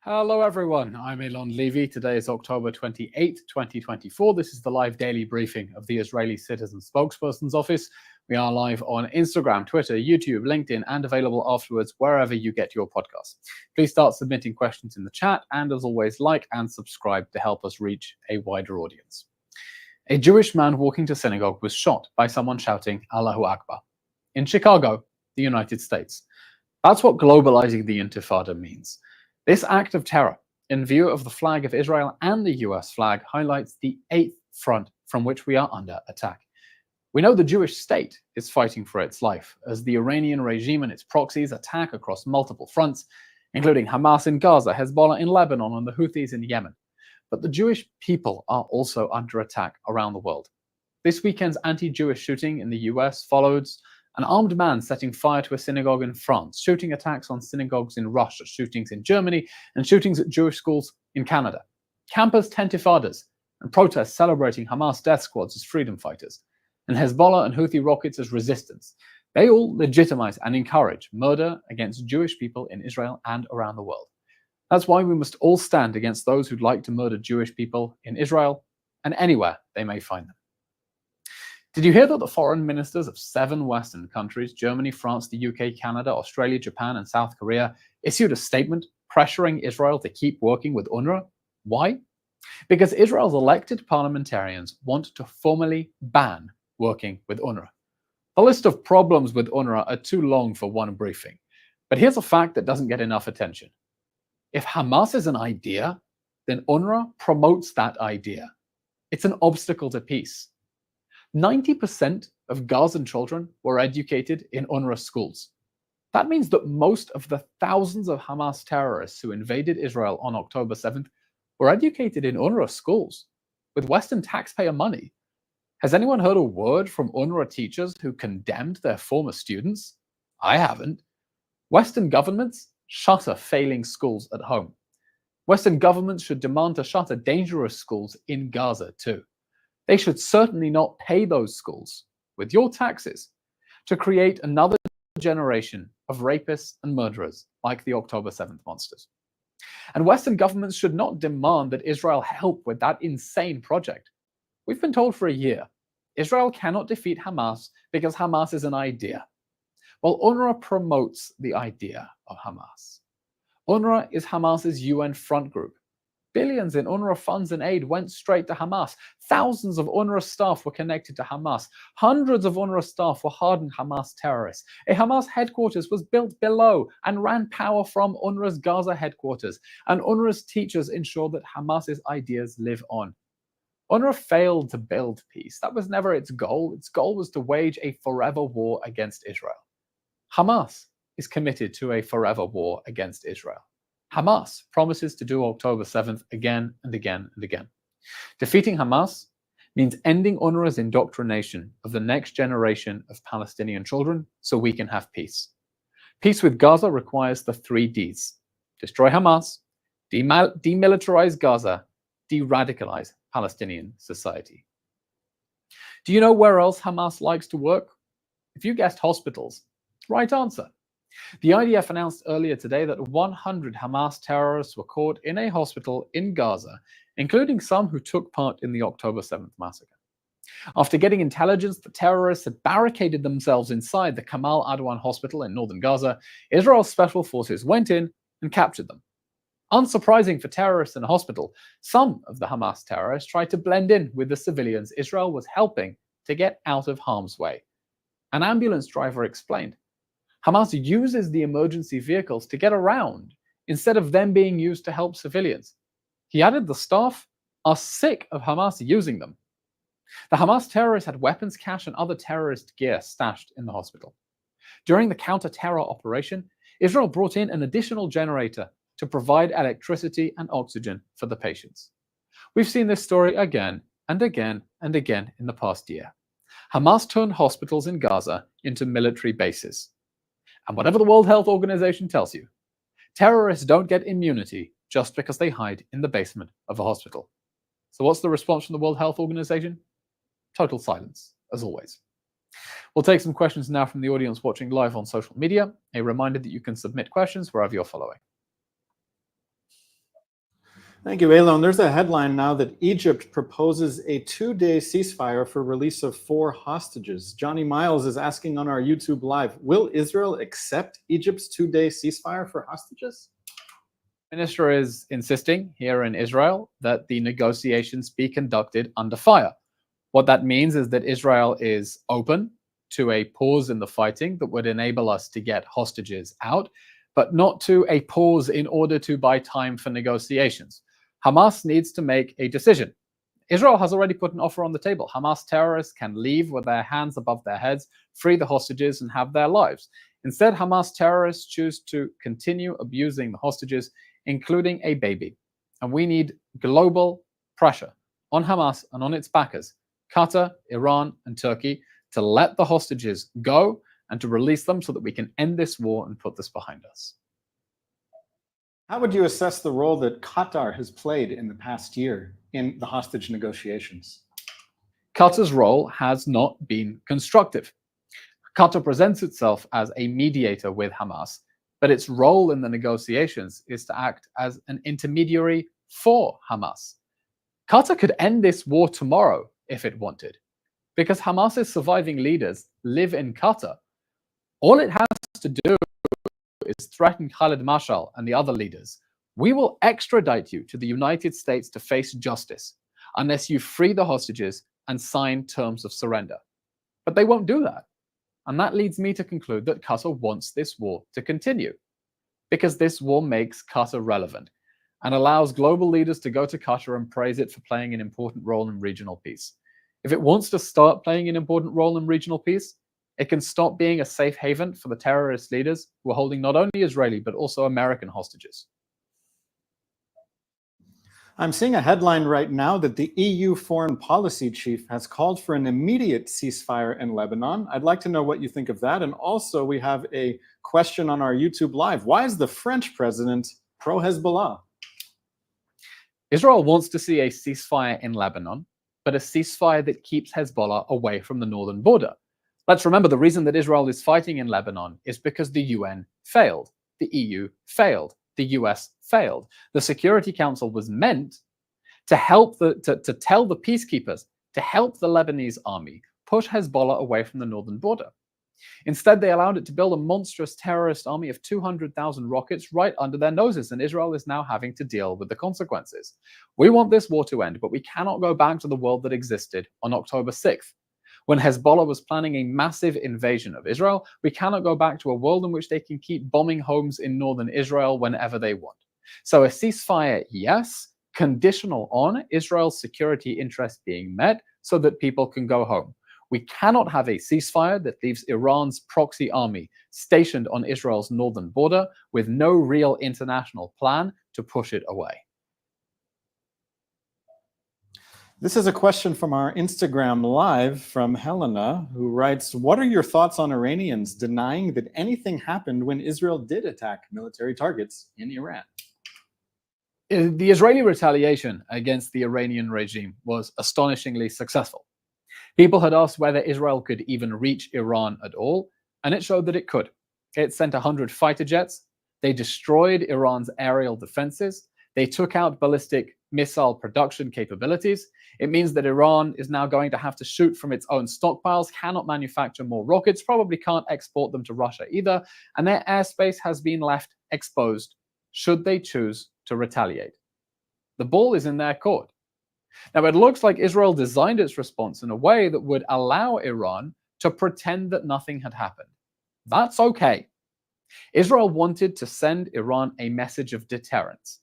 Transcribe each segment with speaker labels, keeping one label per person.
Speaker 1: Hello everyone, I'm Elon Levy. Today is October 28th, 2024. This is the live daily briefing of the Israeli Citizen Spokesperson's Office. We are live on Instagram, Twitter, YouTube, LinkedIn, and available afterwards wherever you get your podcasts. Please start submitting questions in the chat, and as always, like and subscribe to help us reach a wider audience. A Jewish man walking to synagogue was shot by someone shouting Allahu Akbar in Chicago, the United States. That's what globalizing the intifada means. This act of terror, in view of the flag of Israel and the US flag, highlights the eighth front from which we are under attack. We know the Jewish state is fighting for its life, as the Iranian regime and its proxies attack across multiple fronts, including Hamas in Gaza, Hezbollah in Lebanon, and the Houthis in Yemen. But the Jewish people are also under attack around the world. This weekend's anti-Jewish shooting in the US followed an armed man setting fire to a synagogue in France, shooting attacks on synagogues in Russia, shootings in Germany, and shootings at Jewish schools in Canada. Campus tentifadas and protests celebrating Hamas death squads as freedom fighters, and Hezbollah and Houthi rockets as resistance. They all legitimize and encourage murder against Jewish people in Israel and around the world. That's why we must all stand against those who'd like to murder Jewish people in Israel and anywhere they may find them. Did you hear that the foreign ministers of 7 Western countries, Germany, France, the UK, Canada, Australia, Japan, and South Korea, issued a statement pressuring Israel to keep working with UNRWA? Why? Because Israel's elected parliamentarians want to formally ban working with UNRWA. The list of problems with UNRWA are too long for one briefing, but here's a fact that doesn't get enough attention. If Hamas is an idea, then UNRWA promotes that idea. It's an obstacle to peace. 90% of Gazan children were educated in UNRWA schools. That means that most of the thousands of Hamas terrorists who invaded Israel on October 7th were educated in UNRWA schools with Western taxpayer money. Has anyone heard a word from UNRWA teachers who condemned their former students? I haven't. Western governments shutter failing schools at home. Western governments should demand to shutter dangerous schools in Gaza too. They should certainly not pay those schools, with your taxes, to create another generation of rapists and murderers like the October 7th monsters. And Western governments should not demand that Israel help with that insane project. We've been told for a year, Israel cannot defeat Hamas because Hamas is an idea. Well, UNRWA promotes the idea of Hamas. UNRWA is Hamas's UN front group. Billions in UNRWA funds and aid went straight to Hamas. Thousands of UNRWA staff were connected to Hamas. Hundreds of UNRWA staff were hardened Hamas terrorists. A Hamas headquarters was built below and ran power from UNRWA's Gaza headquarters. And UNRWA's teachers ensured that Hamas's ideas live on. UNRWA failed to build peace. That was never its goal. Its goal was to wage a forever war against Israel. Hamas is committed to a forever war against Israel. Hamas promises to do October 7th again and again and again. Defeating Hamas means ending UNRWA's indoctrination of the next generation of Palestinian children so we can have peace. Peace with Gaza requires the 3 Ds. Destroy Hamas, demilitarize Gaza, deradicalize Palestinian society. Do you know where else Hamas likes to work? If you guessed hospitals, right answer. The IDF announced earlier today that 100 Hamas terrorists were caught in a hospital in Gaza, including some who took part in the October 7th massacre. After getting intelligence that terrorists had barricaded themselves inside the Kamal Adwan hospital in northern Gaza, Israel's special forces went in and captured them. Unsurprising for terrorists in a hospital, some of the Hamas terrorists tried to blend in with the civilians Israel was helping to get out of harm's way. An ambulance driver explained, Hamas uses the emergency vehicles to get around instead of them being used to help civilians. He added the staff are sick of Hamas using them. The Hamas terrorists had weapons cache and other terrorist gear stashed in the hospital. During the counter-terror operation, Israel brought in an additional generator to provide electricity and oxygen for the patients. We've seen this story again and again and again in the past year. Hamas turned hospitals in Gaza into military bases. And whatever the World Health Organization tells you, terrorists don't get immunity just because they hide in the basement of a hospital. So what's the response from the World Health Organization? Total silence, as always. We'll take some questions now from the audience watching live on social media. A reminder that you can submit questions wherever you're following.
Speaker 2: Thank you, Elon. There's a headline now that Egypt proposes a 2-day ceasefire for release of 4 hostages. Johnny Miles is asking on our YouTube Live, will Israel accept Egypt's 2-day ceasefire for hostages?
Speaker 1: The minister is insisting here in Israel that the negotiations be conducted under fire. What that means is that Israel is open to a pause in the fighting that would enable us to get hostages out, but not to a pause in order to buy time for negotiations. Hamas needs to make a decision. Israel has already put an offer on the table. Hamas terrorists can leave with their hands above their heads, free the hostages, and have their lives. Instead, Hamas terrorists choose to continue abusing the hostages, including a baby. And we need global pressure on Hamas and on its backers, Qatar, Iran, and Turkey, to let the hostages go and to release them so that we can end this war and put this behind us.
Speaker 2: How would you assess the role that Qatar has played in the past year in the hostage negotiations?
Speaker 1: Qatar's role has not been constructive. Qatar presents itself as a mediator with Hamas, but its role in the negotiations is to act as an intermediary for Hamas. Qatar could end this war tomorrow if it wanted, because Hamas's surviving leaders live in Qatar. All it has to do is threaten Khalid Mashal and the other leaders. We will extradite you to the United States to face justice unless you free the hostages and sign terms of surrender. But they won't do that. And that leads me to conclude that Qatar wants this war to continue, because this war makes Qatar relevant and allows global leaders to go to Qatar and praise it for playing an important role in regional peace. If it wants to start playing an important role in regional peace, it can stop being a safe haven for the terrorist leaders who are holding not only Israeli, but also American hostages.
Speaker 2: I'm seeing a headline right now that the EU foreign policy chief has called for an immediate ceasefire in Lebanon. I'd like to know what you think of that. And also, we have a question on our YouTube Live. Why is the French president pro-Hezbollah?
Speaker 1: Israel wants to see a ceasefire in Lebanon, but a ceasefire that keeps Hezbollah away from the northern border. Let's remember, the reason that Israel is fighting in Lebanon is because the UN failed, the EU failed, the US failed. The Security Council was meant to help to tell the peacekeepers to help the Lebanese army push Hezbollah away from the northern border. Instead, they allowed it to build a monstrous terrorist army of 200,000 rockets right under their noses, and Israel is now having to deal with the consequences. We want this war to end, but we cannot go back to the world that existed on October 6th. When Hezbollah was planning a massive invasion of Israel, we cannot go back to a world in which they can keep bombing homes in northern Israel whenever they want. So a ceasefire, yes, conditional on Israel's security interests being met so that people can go home. We cannot have a ceasefire that leaves Iran's proxy army stationed on Israel's northern border with no real international plan to push it away.
Speaker 2: This is a question from our Instagram Live from Helena, who writes, what are your thoughts on Iranians denying that anything happened when Israel did attack military targets in Iran?
Speaker 1: The Israeli retaliation against the Iranian regime was astonishingly successful. People had asked whether Israel could even reach Iran at all, and it showed that it could. It sent 100 fighter jets, they destroyed Iran's aerial defenses, they took out ballistic missile production capabilities. It means that Iran is now going to have to shoot from its own stockpiles, cannot manufacture more rockets, probably can't export them to Russia either, and their airspace has been left exposed should they choose to retaliate. The ball is in their court. Now, it looks like Israel designed its response in a way that would allow Iran to pretend that nothing had happened. That's okay. Israel wanted to send Iran a message of deterrence.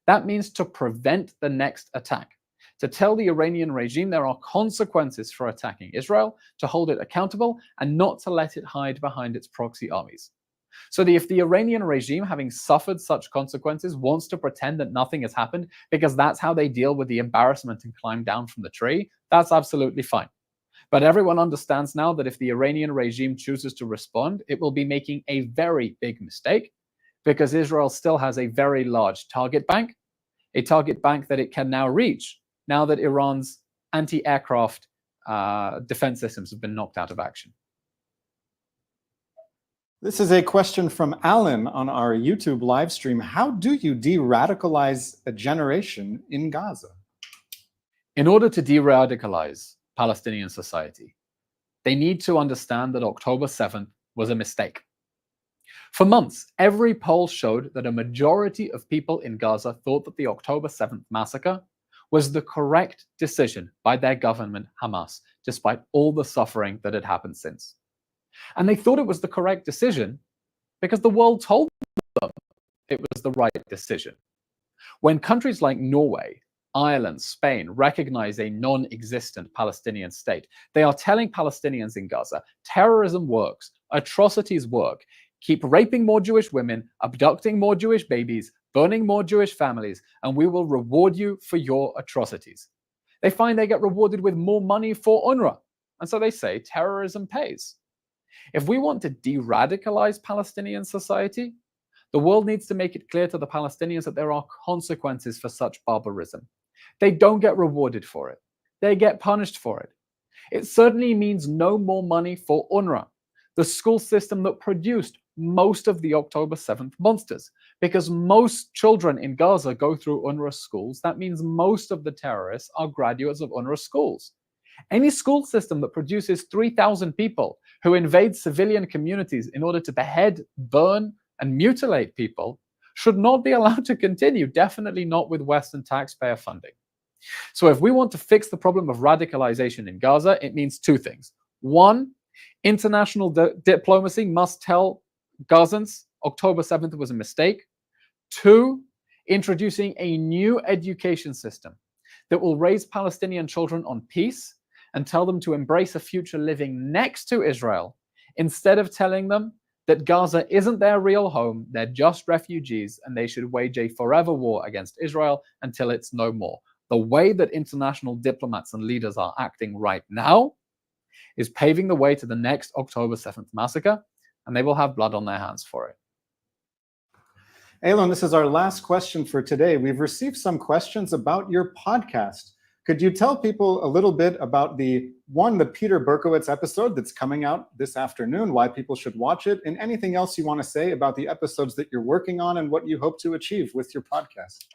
Speaker 1: That means to prevent the next attack, to tell the Iranian regime there are consequences for attacking Israel, to hold it accountable, and not to let it hide behind its proxy armies. So if the Iranian regime, having suffered such consequences, wants to pretend that nothing has happened because that's how they deal with the embarrassment and climb down from the tree, that's absolutely fine. But everyone understands now that if the Iranian regime chooses to respond, it will be making a very big mistake, because Israel still has a very large target bank, a target bank that it can now reach now that Iran's anti-aircraft defense systems have been knocked out of action.
Speaker 2: This is a question from Alan on our YouTube live stream. How do you de-radicalize a generation in Gaza?
Speaker 1: In order to de-radicalize Palestinian society, they need to understand that October 7th was a mistake. For months, every poll showed that a majority of people in Gaza thought that the October 7th massacre was the correct decision by their government, Hamas, despite all the suffering that had happened since. And they thought it was the correct decision because the world told them it was the right decision. When countries like Norway, Ireland, Spain recognize a non-existent Palestinian state, they are telling Palestinians in Gaza, terrorism works, atrocities work, keep raping more Jewish women, abducting more Jewish babies, burning more Jewish families, and we will reward you for your atrocities. They find they get rewarded with more money for UNRWA, and so they say terrorism pays. If we want to de-radicalize Palestinian society, the world needs to make it clear to the Palestinians that there are consequences for such barbarism. They don't get rewarded for it. They get punished for it. It certainly means no more money for UNRWA, the school system that produced most of the October 7th monsters. Because most children in Gaza go through UNRWA schools, that means most of the terrorists are graduates of UNRWA schools. Any school system that produces 3,000 people who invade civilian communities in order to behead, burn, and mutilate people should not be allowed to continue, definitely not with Western taxpayer funding. So if we want to fix the problem of radicalization in Gaza, it means two things. One, international diplomacy must tell Gazans October 7th was a mistake. Two, introducing a new education system that will raise Palestinian children on peace and tell them to embrace a future living next to Israel, instead of telling them that Gaza isn't their real home, they're just refugees, and they should wage a forever war against Israel until it's no more. The way that international diplomats and leaders are acting right now is paving the way to the next October 7th massacre, and they will have blood on their hands for it.
Speaker 2: Elon, this is our last question for today. We've received some questions about your podcast. Could you tell people a little bit about the Peter Berkowitz episode that's coming out this afternoon, why people should watch it, and anything else you want to say about the episodes that you're working on and what you hope to achieve with your podcast?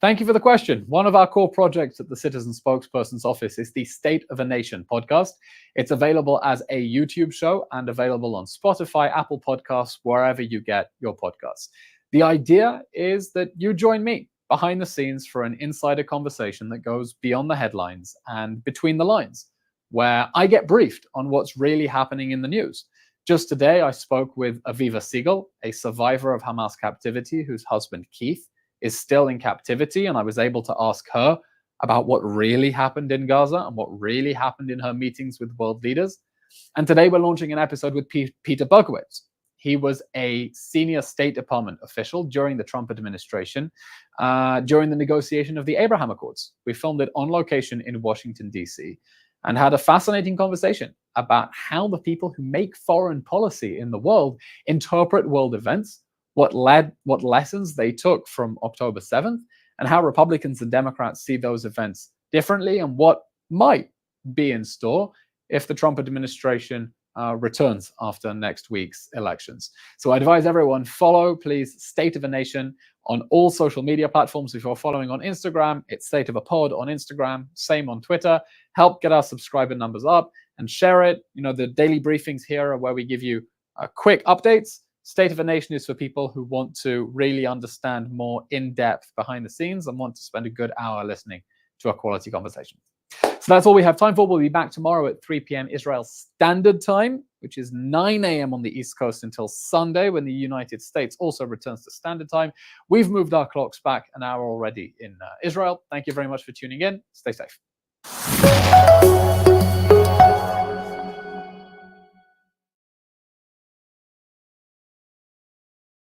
Speaker 1: Thank you for the question. One of our core projects at the Citizen Spokesperson's Office is the State of a Nation podcast. It's available as a YouTube show and available on Spotify, Apple Podcasts, wherever you get your podcasts. The idea is that you join me behind the scenes for an insider conversation that goes beyond the headlines and between the lines, where I get briefed on what's really happening in the news. Just today, I spoke with Aviva Siegel, a survivor of Hamas captivity whose husband, Keith, is still in captivity, and I was able to ask her about what really happened in Gaza and what really happened in her meetings with world leaders. And today we're launching an episode with Peter Berkowitz. He was a senior State Department official during the Trump administration, during the negotiation of the Abraham Accords. We filmed it on location in Washington, D.C., and had a fascinating conversation about how the people who make foreign policy in the world interpret world events, what lessons they took from October 7th, and how Republicans and Democrats see those events differently, and what might be in store if the Trump administration returns after next week's elections. So I advise everyone, follow, please, State of a Nation on all social media platforms. If you're following on Instagram, it's State of a Pod on Instagram, same on Twitter. Help get our subscriber numbers up and share it. You know, the daily briefings here are where we give you quick updates. State of a Nation is for people who want to really understand more in-depth behind the scenes and want to spend a good hour listening to a quality conversation. So that's all we have time for. We'll be back tomorrow at 3 p.m. Israel Standard Time, which is 9 a.m. on the East Coast until Sunday, when the United States also returns to Standard Time. We've moved our clocks back an hour already in Israel. Thank you very much for tuning in. Stay safe.